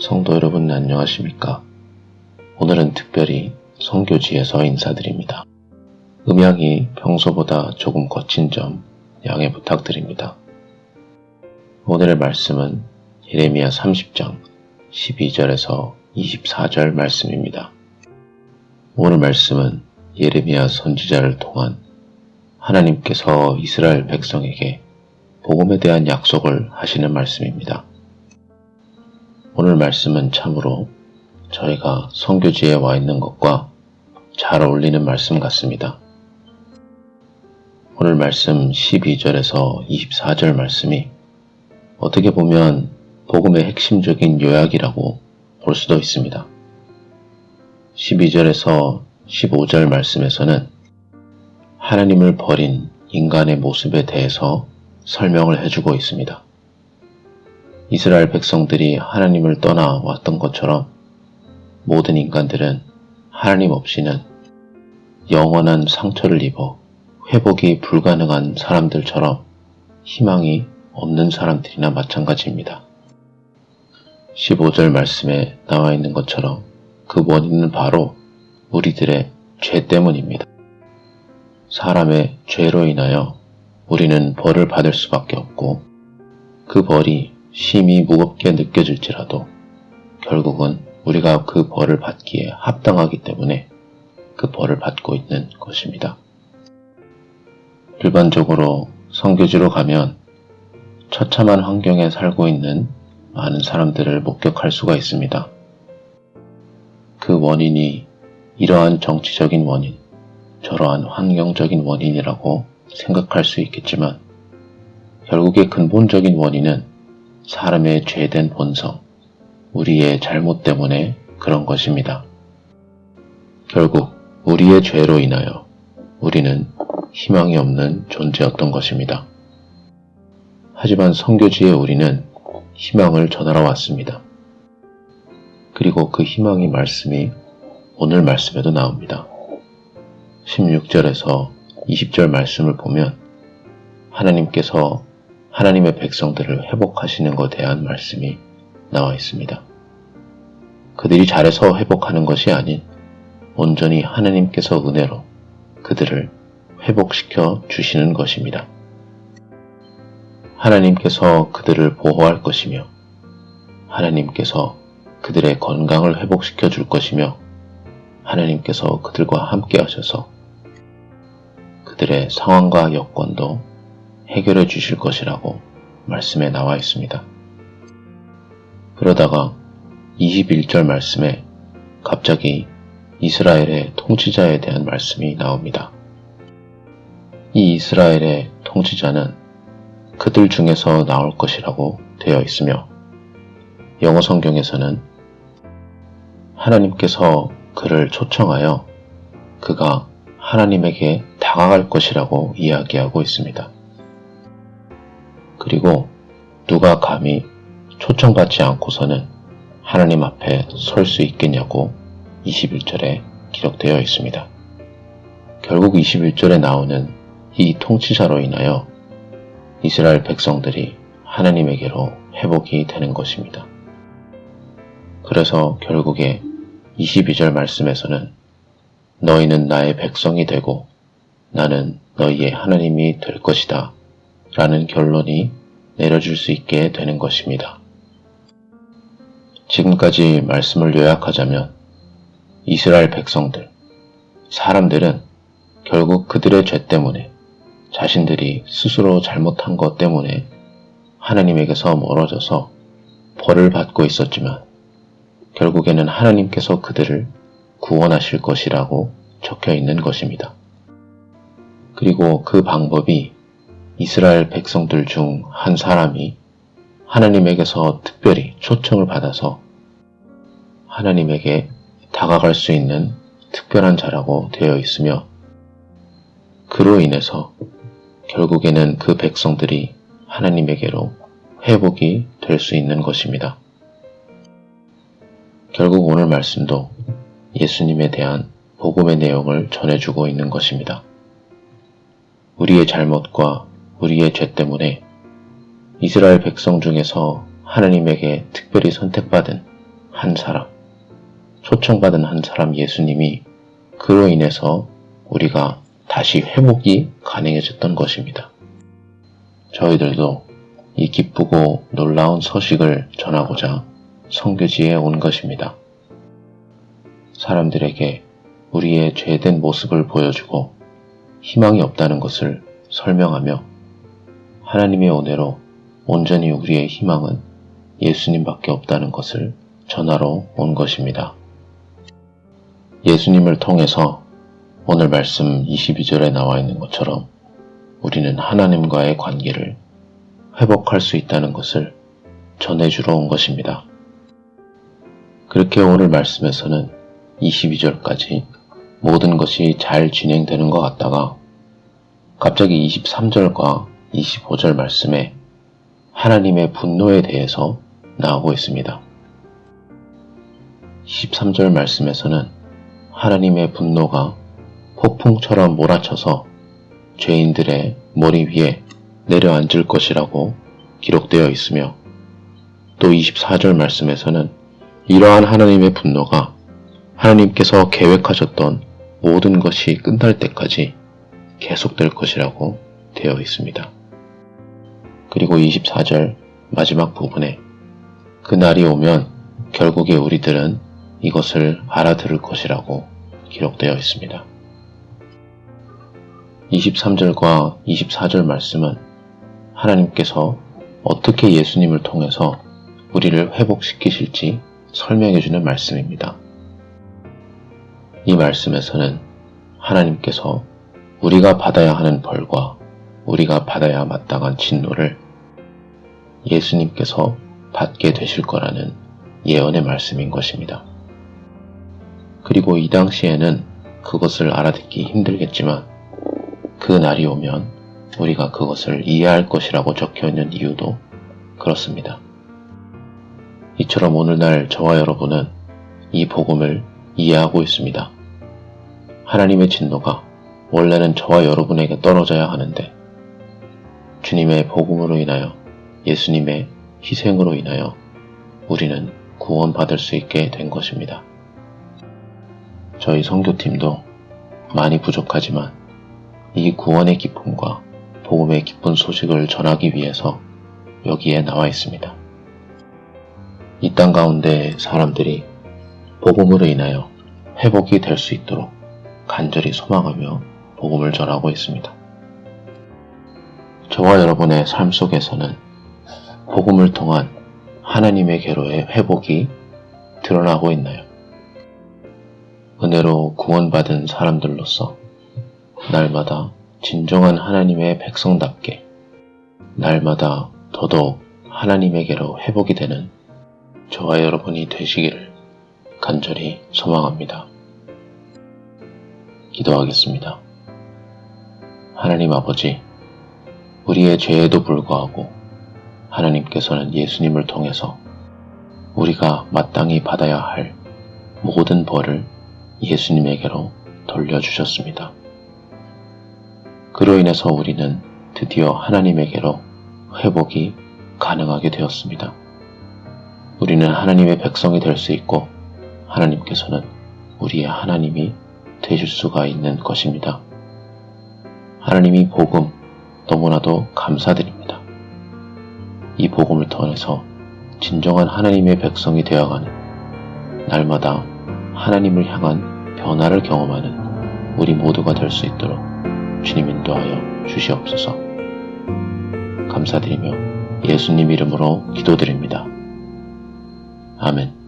성도 여러분 안녕하십니까? 오늘은 특별히 선교지에서 인사드립니다. 음향이 평소보다 조금 거친 점 양해 부탁드립니다. 오늘의 말씀은 예레미야 30장 12절에서 24절 말씀입니다. 오늘 말씀은 예레미야 선지자를 통한 하나님께서 이스라엘 백성에게 복음에 대한 약속을 하시는 말씀입니다. 오늘 말씀은 참으로 저희가 선교지에 와 있는 것과 잘 어울리는 말씀 같습니다. 오늘 말씀 12절에서 24절 말씀이 어떻게 보면 복음의 핵심적인 요약이라고 볼 수도 있습니다. 12절에서 15절 말씀에서는 하나님을 버린 인간의 모습에 대해서 설명을 해주고 있습니다. 이스라엘 백성들이 하나님을 떠나왔던 것처럼 모든 인간들은 하나님 없이는 영원한 상처를 입어 회복이 불가능한 사람들처럼 희망이 없는 사람들이나 마찬가지입니다. 15절 말씀에 나와 있는 것처럼 그 원인은 바로 우리들의 죄 때문입니다. 사람의 죄로 인하여 우리는 벌을 받을 수밖에 없고 그 벌이 심히 무겁게 느껴질지라도 결국은 우리가 그 벌을 받기에 합당하기 때문에 그 벌을 받고 있는 것입니다. 일반적으로 선교지로 가면 처참한 환경에 살고 있는 많은 사람들을 목격할 수가 있습니다. 그 원인이 이러한 정치적인 원인, 저러한 환경적인 원인이라고 생각할 수 있겠지만 결국에 근본적인 원인은 사람의 죄된 본성, 우리의 잘못 때문에 그런 것입니다. 결국 우리의 죄로 인하여 우리는 희망이 없는 존재였던 것입니다. 하지만 선교지에 우리는 희망을 전하러 왔습니다. 그리고 그 희망의 말씀이 오늘 말씀에도 나옵니다. 16절에서 20절 말씀을 보면 하나님께서 하나님의 백성들을 회복하시는 것에 대한 말씀이 나와 있습니다. 그들이 잘해서 회복하는 것이 아닌 온전히 하나님께서 은혜로 그들을 회복시켜 주시는 것입니다. 하나님께서 그들을 보호할 것이며 하나님께서 그들의 건강을 회복시켜 줄 것이며 하나님께서 그들과 함께 하셔서 그들의 상황과 여건도 해결해 주실 것이라고 말씀에 나와 있습니다. 그러다가 21절 말씀에 갑자기 이스라엘의 통치자에 대한 말씀이 나옵니다. 이 이스라엘의 통치자는 그들 중에서 나올 것이라고 되어 있으며 영어 성경에서는 하나님께서 그를 초청하여 그가 하나님에게 다가갈 것이라고 이야기하고 있습니다. 그리고 누가 감히 초청받지 않고서는 하나님 앞에 설 수 있겠냐고 21절에 기록되어 있습니다. 결국 21절에 나오는 이 통치자로 인하여 이스라엘 백성들이 하나님에게로 회복이 되는 것입니다. 그래서 결국에 22절 말씀에서는 너희는 나의 백성이 되고 나는 너희의 하나님이 될 것이다 라는 결론이 내려질 수 있게 되는 것입니다. 지금까지 말씀을 요약하자면 이스라엘 백성들, 사람들은 결국 그들의 죄 때문에 자신들이 스스로 잘못한 것 때문에 하나님에게서 멀어져서 벌을 받고 있었지만 결국에는 하나님께서 그들을 구원하실 것이라고 적혀 있는 것입니다. 그리고 그 방법이 이스라엘 백성들 중 한 사람이 하나님에게서 특별히 초청을 받아서 하나님에게 다가갈 수 있는 특별한 자라고 되어 있으며 그로 인해서 결국에는 그 백성들이 하나님에게로 회복이 될 수 있는 것입니다. 결국 오늘 말씀도 예수님에 대한 복음의 내용을 전해주고 있는 것입니다. 우리의 잘못과 우리의 죄 때문에 이스라엘 백성 중에서 하나님에게 특별히 선택받은 한 사람, 초청받은 한 사람 예수님이 그로 인해서 우리가 다시 회복이 가능해졌던 것입니다. 저희들도 이 기쁘고 놀라운 소식을 전하고자 선교지에 온 것입니다. 사람들에게 우리의 죄된 모습을 보여주고 희망이 없다는 것을 설명하며 하나님의 은혜로 온전히 우리의 희망은 예수님밖에 없다는 것을 전하러 온 것입니다. 예수님을 통해서 오늘 말씀 22절에 나와 있는 것처럼 우리는 하나님과의 관계를 회복할 수 있다는 것을 전해주러 온 것입니다. 그렇게 오늘 말씀에서는 22절까지 모든 것이 잘 진행되는 것 같다가 갑자기 23절과 25절 말씀에 하나님의 분노에 대해서 나오고 있습니다. 23절 말씀에서는 하나님의 분노가 폭풍처럼 몰아쳐서 죄인들의 머리 위에 내려앉을 것이라고 기록되어 있으며 또 24절 말씀에서는 이러한 하나님의 분노가 하나님께서 계획하셨던 모든 것이 끝날 때까지 계속될 것이라고 되어 있습니다. 그리고 24절 마지막 부분에 그 날이 오면 결국에 우리들은 이것을 알아들을 것이라고 기록되어 있습니다. 23절과 24절 말씀은 하나님께서 어떻게 예수님을 통해서 우리를 회복시키실지 설명해주는 말씀입니다. 이 말씀에서는 하나님께서 우리가 받아야 하는 벌과 우리가 받아야 마땅한 진노를 예수님께서 받게 되실 거라는 예언의 말씀인 것입니다. 그리고 이 당시에는 그것을 알아듣기 힘들겠지만 그 날이 오면 우리가 그것을 이해할 것이라고 적혀있는 이유도 그렇습니다. 이처럼 오늘날 저와 여러분은 이 복음을 이해하고 있습니다. 하나님의 진노가 원래는 저와 여러분에게 떨어져야 하는데 주님의 복음으로 인하여 예수님의 희생으로 인하여 우리는 구원받을 수 있게 된 것입니다. 저희 선교팀도 많이 부족하지만 이 구원의 기쁨과 복음의 기쁜 소식을 전하기 위해서 여기에 나와 있습니다. 이 땅 가운데 사람들이 복음으로 인하여 회복이 될 수 있도록 간절히 소망하며 복음을 전하고 있습니다. 저와 여러분의 삶 속에서는 복음을 통한 하나님의께로의 회복이 드러나고 있나요? 은혜로 구원받은 사람들로서 날마다 진정한 하나님의 백성답게 날마다 더더욱 하나님에게로 회복이 되는 저와 여러분이 되시기를 간절히 소망합니다. 기도하겠습니다. 하나님 아버지, 우리의 죄에도 불구하고 하나님께서는 예수님을 통해서 우리가 마땅히 받아야 할 모든 벌을 예수님에게로 돌려주셨습니다. 그로 인해서 우리는 드디어 하나님에게로 회복이 가능하게 되었습니다. 우리는 하나님의 백성이 될 수 있고 하나님께서는 우리의 하나님이 되실 수가 있는 것입니다. 하나님이 복음 너무나도 감사드립니다. 이 복음을 통해서 진정한 하나님의 백성이 되어가는 날마다 하나님을 향한 변화를 경험하는 우리 모두가 될 수 있도록 주님 인도하여 주시옵소서. 감사드리며 예수님 이름으로 기도드립니다. 아멘.